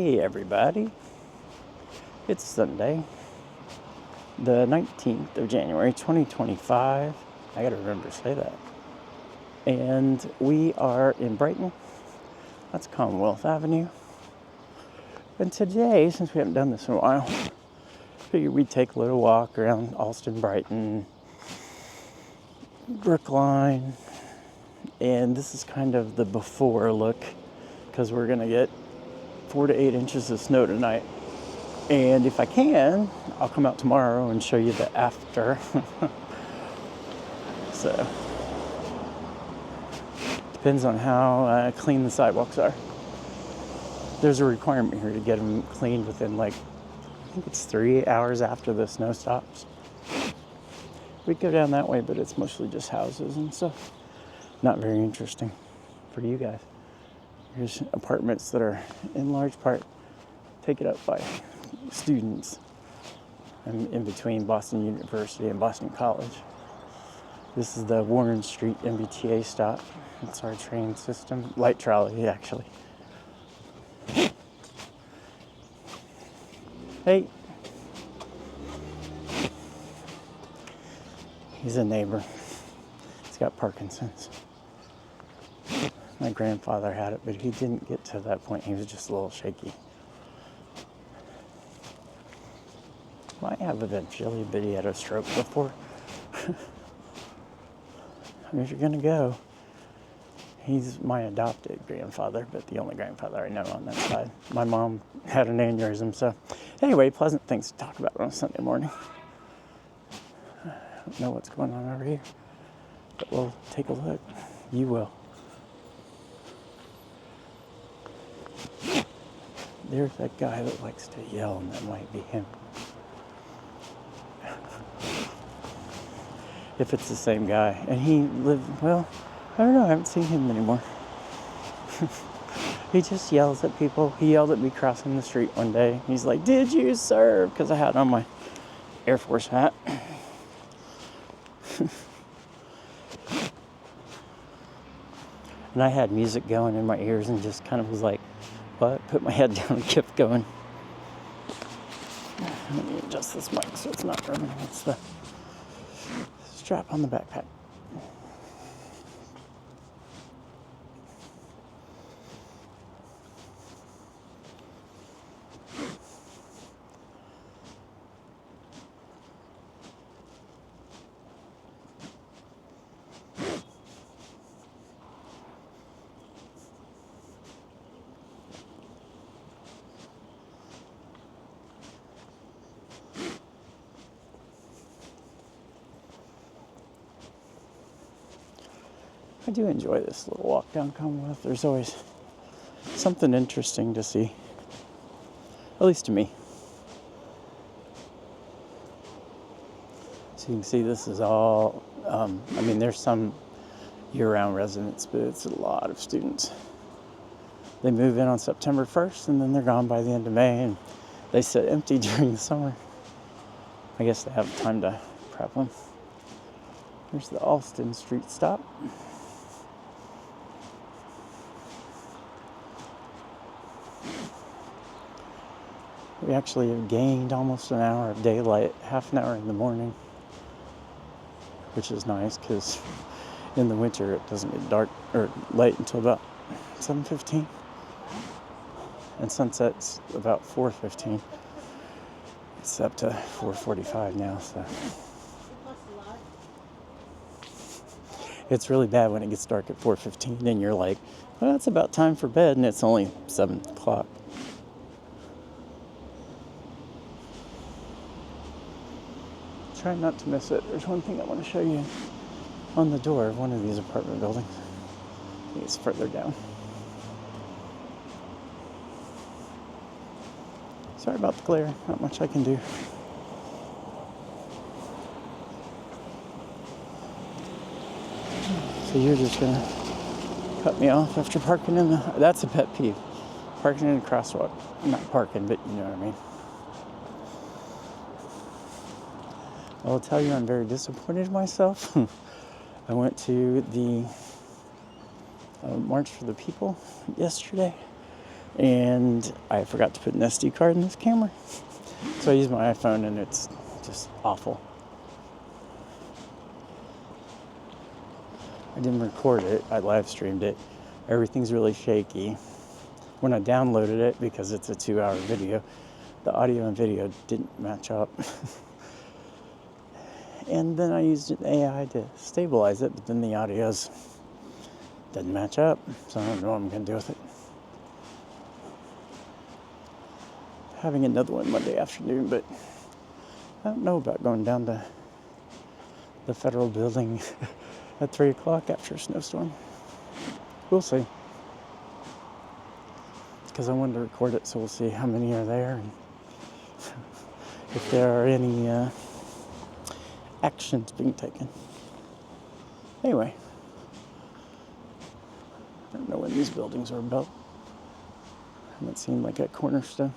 Hey everybody, it's Sunday, the 19th of January, 2025. I gotta remember to say that. And we are in Brighton. That's Commonwealth Avenue. And today, since we haven't done this in a while, figured we'd take a little walk around Allston Brighton, Brookline. And this is kind of the before look, because we're gonna get 4 to 8 inches of snow tonight. And if I can, I'll come out tomorrow and show you the after. So, depends on how clean the sidewalks are. There's a requirement here to get them cleaned within I think it's 3 hours after the snow stops. We go down that way, but it's mostly just houses and stuff. Not very interesting for you guys. Here's apartments that are in large part taken up by students. I'm in between Boston University and Boston College. This is the Warren Street MBTA stop. It's our train system, light trolley actually. Hey. He's a neighbor. He's got Parkinson's. My grandfather had it, but he didn't get to that point. He was just a little shaky. Might have eventually, but he had a stroke before. If you're gonna go, he's my adopted grandfather, but the only grandfather I know on that side. My mom had an aneurysm, so anyway, pleasant things to talk about on a Sunday morning. I don't know what's going on over here, but we'll take a look. You will. There's that guy that likes to yell, and that might be him. If it's the same guy. And he lived, well, I don't know, I haven't seen him anymore. He just yells at people. He yelled at me crossing the street one day. He's like, "Did you serve?" Because I had on my Air Force hat. And I had music going in my ears and just kind of was like, what? Put my head down and kept going. Let me adjust this mic so it's not rubbing against the strap on the backpack. I do enjoy this little walk down Commonwealth. There's always something interesting to see, at least to me. So you can see this is all, there's some year-round residents, but it's a lot of students. They move in on September 1st, and then they're gone by the end of May, and they sit empty during the summer. I guess they have time to prep them. There's the Allston Street stop. We actually have gained almost an hour of daylight, half an hour in the morning, which is nice because in the winter it doesn't get dark or light until about 7:15, and sunset's about 4:15. It's up to 4:45 now, so it's really bad when it gets dark at 4:15 and you're like, well, it's about time for bed, and it's only 7 o'clock. Try not to miss it. There's one thing I want to show you on the door of one of these apartment buildings. I think it's further down. Sorry about the glare. Not much I can do. So you're just going to cut me off after parking in the... That's a pet peeve. Parking in a crosswalk. Not parking, but you know what I mean. I will tell you I'm very disappointed in myself. I went to the March for the People yesterday, And I forgot to put an SD card in this camera. So I use my iPhone and it's just awful. I didn't record it, I live streamed it. Everything's really shaky. When I downloaded it, because it's a 2-hour video, the audio and video didn't match up. And then I used an AI to stabilize it, but then the audios didn't match up. So I don't know what I'm going to do with it. Having another one Monday afternoon, but I don't know about going down to the federal building at 3 o'clock after a snowstorm. We'll see. Because I wanted to record it, so we'll see how many are there and if there are any actions being taken. Anyway, I don't know when these buildings were built. Haven't seen like a cornerstone.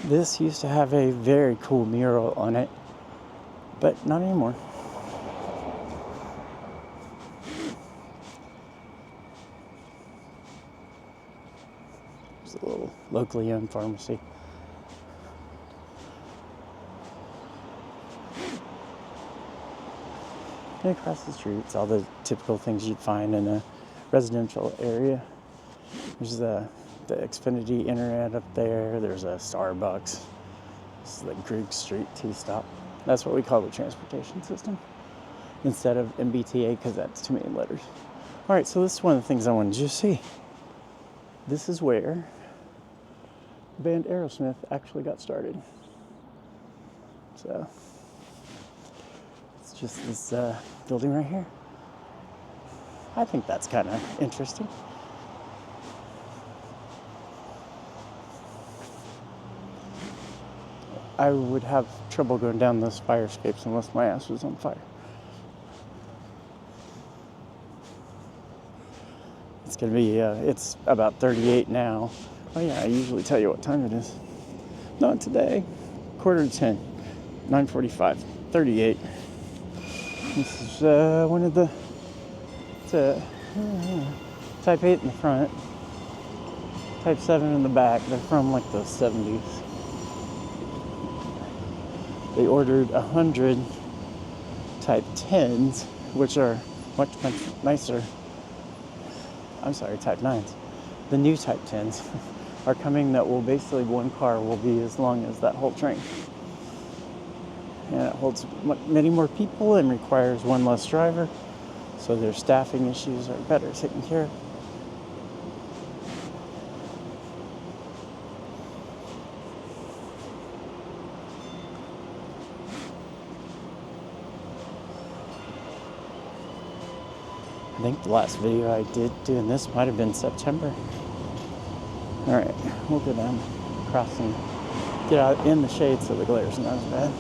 This used to have a very cool mural on it, but not anymore. There's a little locally owned pharmacy. And across the street, it's all the typical things you'd find in a residential area. There's the Xfinity internet up there. There's a Starbucks. This is the Greek Street T-stop. That's what we call the transportation system instead of MBTA, because that's too many letters. All right, so this is one of the things I wanted you to see. This is where the band Aerosmith actually got started. So it's just this building right here. I think that's kind of interesting. I would have trouble going down those fire escapes unless my ass was on fire. It's going to be, it's about 38 now. Oh yeah, I usually tell you what time it is. Not today. 9:45, 9:45, 38. This is one of the, Type 8 in the front, Type 7 in the back. They're from like the 70s. They ordered 100 Type 10s, which are much nicer. I'm sorry, Type 9s. The new Type 10s are coming that will basically, one car will be as long as that whole train. And it holds many more people and requires one less driver, so their staffing issues are better taken care of. I think the last video I did doing this might have been September. Alright, we'll go down, cross and get out in the shade so the glare's not as bad.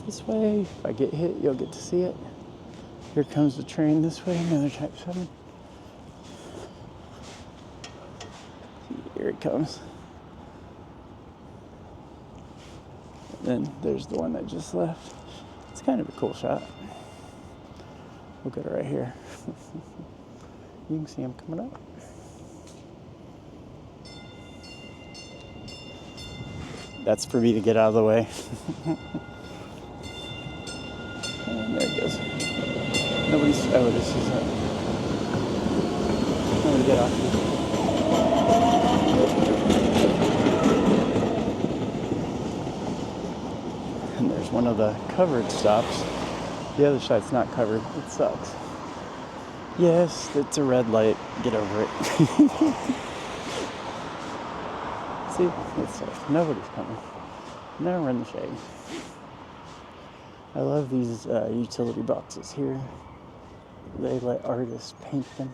This way, if I get hit, you'll get to see it. Here comes the train this way, another Type 7. Here it comes. Then there's the one that just left. It's kind of a cool shot. We'll get it right here. You can see him coming up. That's for me to get out of the way. And there he goes. This is it. I'm gonna get off. And there's one of the covered stops. The other side's not covered. It sucks. Yes, it's a red light. Get over it. See, it's safe. Nobody's coming. Now we're in the shade. I love these utility boxes here. They let artists paint them.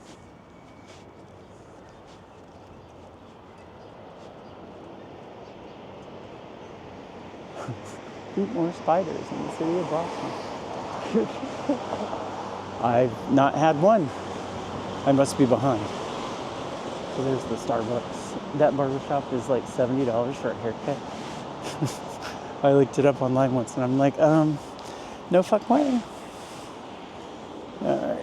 Eat more spiders in the city of Boston. I've not had one. I must be behind. So there's the Starbucks. That barbershop is like $70 for a haircut. I looked it up online once and I'm like, no fuck way. Alright.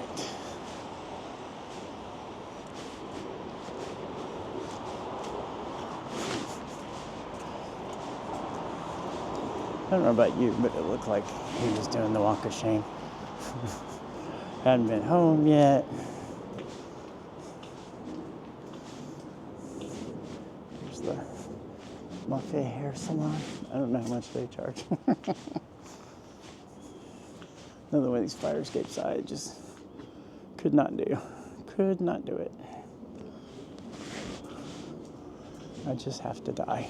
I don't know about you, but it looked like he was doing the walk of shame. Hadn't been home yet. Here's the Buffet Hair Salon. I don't know how much they charge. Another one of these fire escapes I just could not do. Could not do it. I just have to die.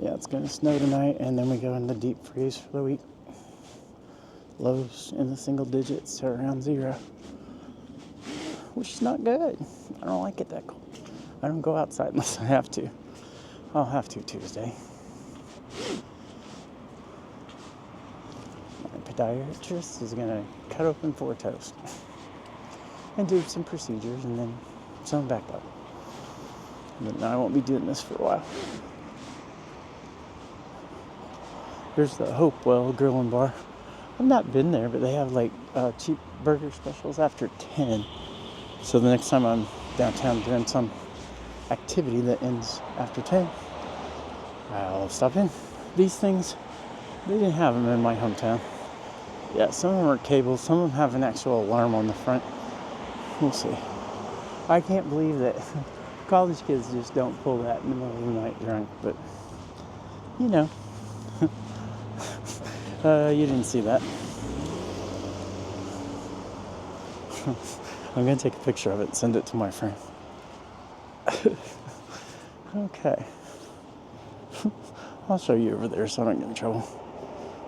Yeah, it's going to snow tonight, and then we go into deep freeze for the week. Lows in the single digits to around 0, which is not good. I don't like it that cold. I don't go outside unless I have to. I'll have to Tuesday. My podiatrist is going to cut open 4 toes and do some procedures and then sew them back up. But I won't be doing this for a while. There's the Hopewell Grill and Bar. I've not been there, but they have like cheap burger specials after 10. So the next time I'm downtown doing some activity that ends after 10, I'll stop in. These things, they didn't have them in my hometown. Yeah, some of them are cables. Some of them have an actual alarm on the front. We'll see. I can't believe that college kids just don't pull that in the middle of the night drunk, but you know. You didn't see that. I'm going to take a picture of it and send it to my friend. Okay. I'll show you over there so I don't get in trouble.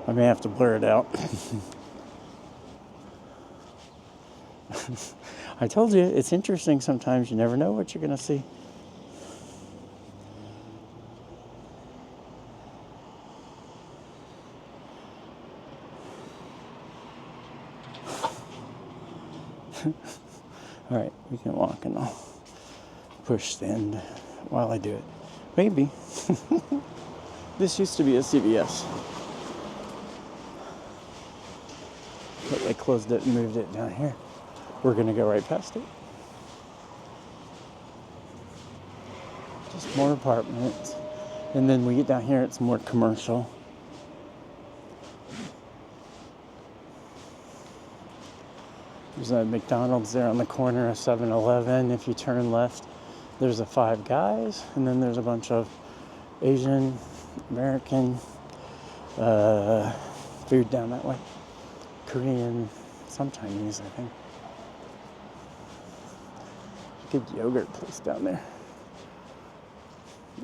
I may have to blur it out. I told you, it's interesting sometimes. You never know what you're going to see. All right, we can walk and I'll push the end while I do it. Maybe. This used to be a CVS, but they closed it and moved it down here. We're gonna go right past it. Just more apartments. And then we get down here, it's more commercial. There's a McDonald's there on the corner, a 7-Eleven. If you turn left, there's a Five Guys, and then there's a bunch of Asian, American food down that way. Korean, some Chinese, I think. Good yogurt place down there.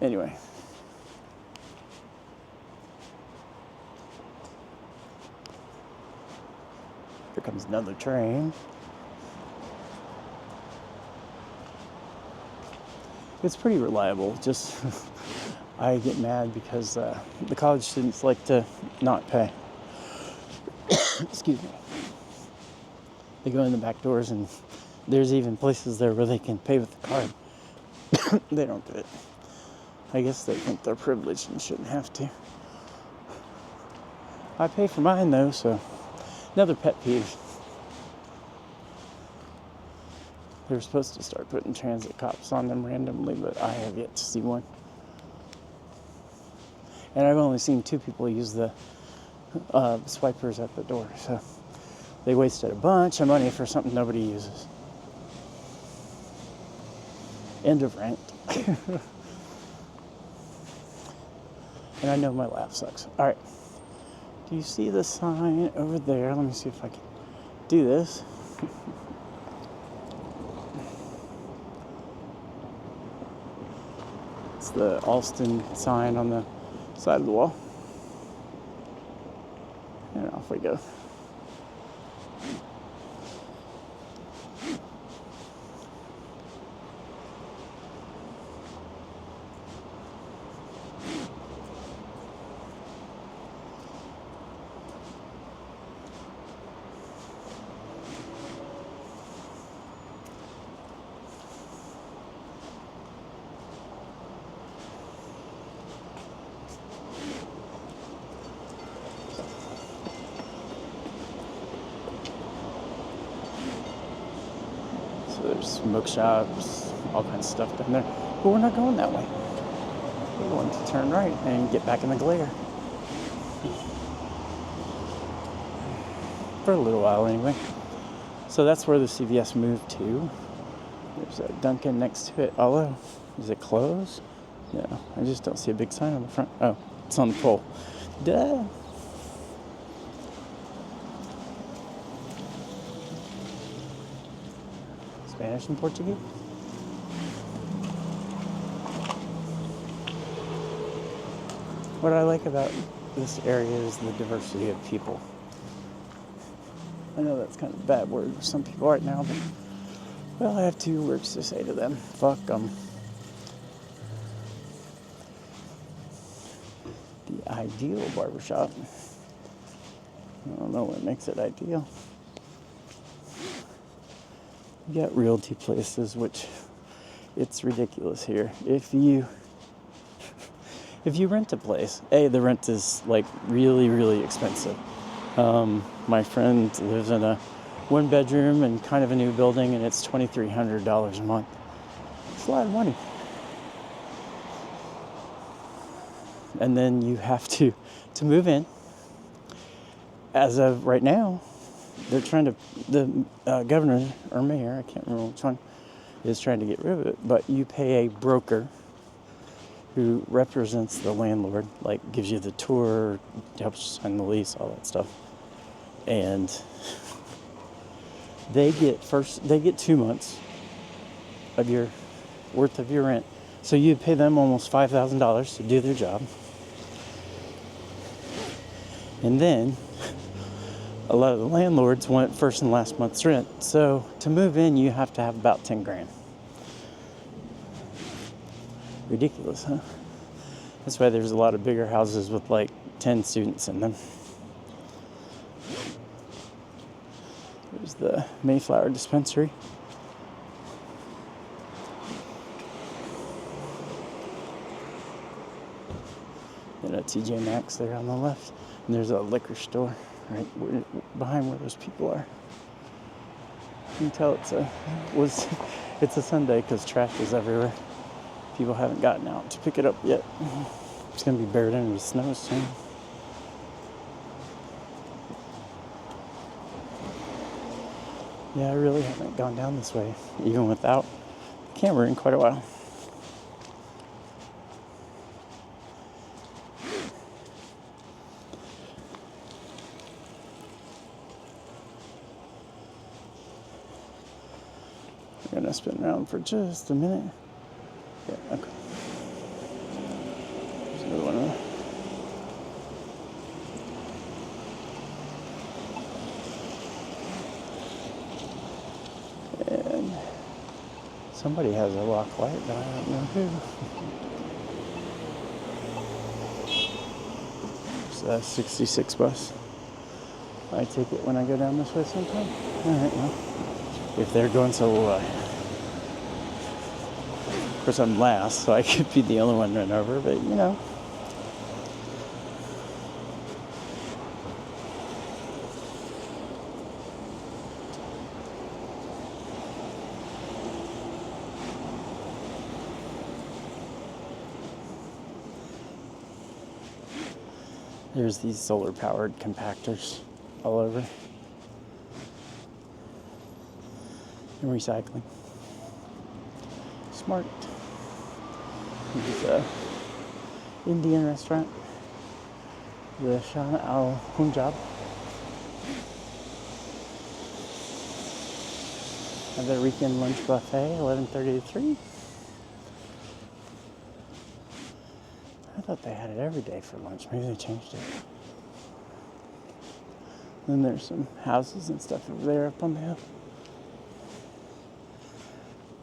Anyway. Here comes another train. It's pretty reliable. Just I get mad because the college students like to not pay. Excuse me. They go in the back doors, and there's even places there where they can pay with the card. They don't do it. I guess they think they're privileged and shouldn't have to. I pay for mine though, so another pet peeve. They're supposed to start putting transit cops on them randomly, but I have yet to see one. And I've only seen 2 people use the swipers at the door, so they wasted a bunch of money for something nobody uses. End of rant. And I know my laugh sucks. All right. Do you see the sign over there? Let me see if I can do this. It's the Allston sign on the side of the wall. And off we go. So there's smoke shops, all kinds of stuff down there. But we're not going that way. We're going to turn right and get back in the glare. For a little while anyway. So that's where the CVS moved to. There's a Dunkin next to it. Although, is it closed? Yeah, I just don't see a big sign on the front. Oh, it's on the pole. Duh. Spanish and Portuguese? What I like about this area is the diversity of people. I know that's kind of a bad word for some people right now, but, well, I have 2 words to say to them. Fuck them. The ideal barbershop. I don't know what makes it ideal. You got realty places, which it's ridiculous here. If you rent a place, the rent is like really, really expensive. My friend lives in a 1-bedroom and kind of a new building, and it's $2,300 a month. It's a lot of money. And then you have to move in. As of right now, they're trying to, the governor or mayor, I can't remember which one, is trying to get rid of it. But you pay a broker who represents the landlord, like gives you the tour, helps sign the lease, all that stuff. And they get 2 months of your worth of your rent. So you pay them almost $5,000 to do their job. And then a lot of the landlords want first and last month's rent. So to move in, you have to have about 10 grand. Ridiculous, huh? That's why there's a lot of bigger houses with like 10 students in them. There's the Mayflower dispensary. Then a TJ Maxx there on the left. And there's a liquor store right behind where those people are. You can tell it's a Sunday because trash is everywhere. People haven't gotten out to pick it up yet. It's going to be buried under the snow soon. Yeah, I really haven't gone down this way, even without the camera, in quite a while. We're going to spin around for just a minute. Yeah, okay. There's another one there. And somebody has a lock light, but I don't know who. It's a 66 bus. I take it when I go down this way sometime. Alright, well, if they're going so will I. Of course, I'm last, so I could be the only one run over, but you know. There's these solar-powered compactors all over. And recycling. Smart. There's an Indian restaurant. the Shana Al Punjab. Have their weekend lunch buffet, 11:30 to 3. I thought they had it every day for lunch. Maybe they changed it. Then there's some houses and stuff over there up on the hill.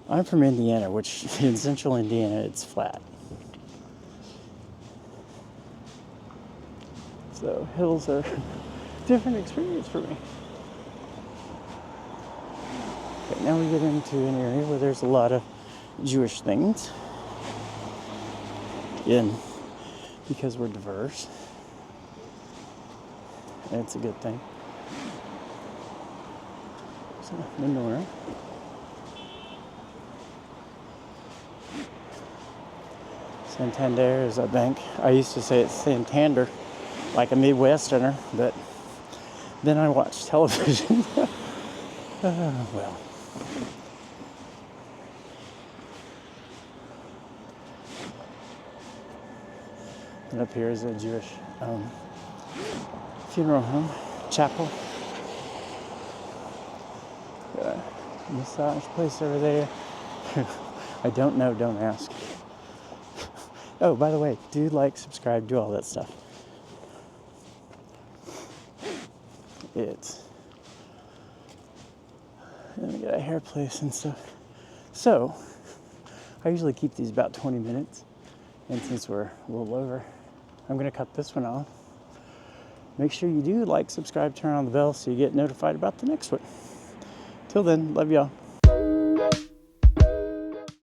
I'm from Indiana, which in central Indiana, it's flat. So hills are a different experience for me. Okay, now we get into an area where there's a lot of Jewish things. Again, because we're diverse. And it's a good thing. So, menorah. Santander is a bank. I used to say it's Santander, like a Midwesterner, but then I watched television. Well. And up here is a Jewish funeral home, chapel. Got a massage place over there. I don't know, don't ask. Oh, by the way, do like, subscribe, do all that stuff. And we got a hair place and stuff. So, I usually keep these about 20 minutes. And since we're a little over, I'm going to cut this one off. Make sure you do like, subscribe, turn on the bell so you get notified about the next one. Till then, love y'all.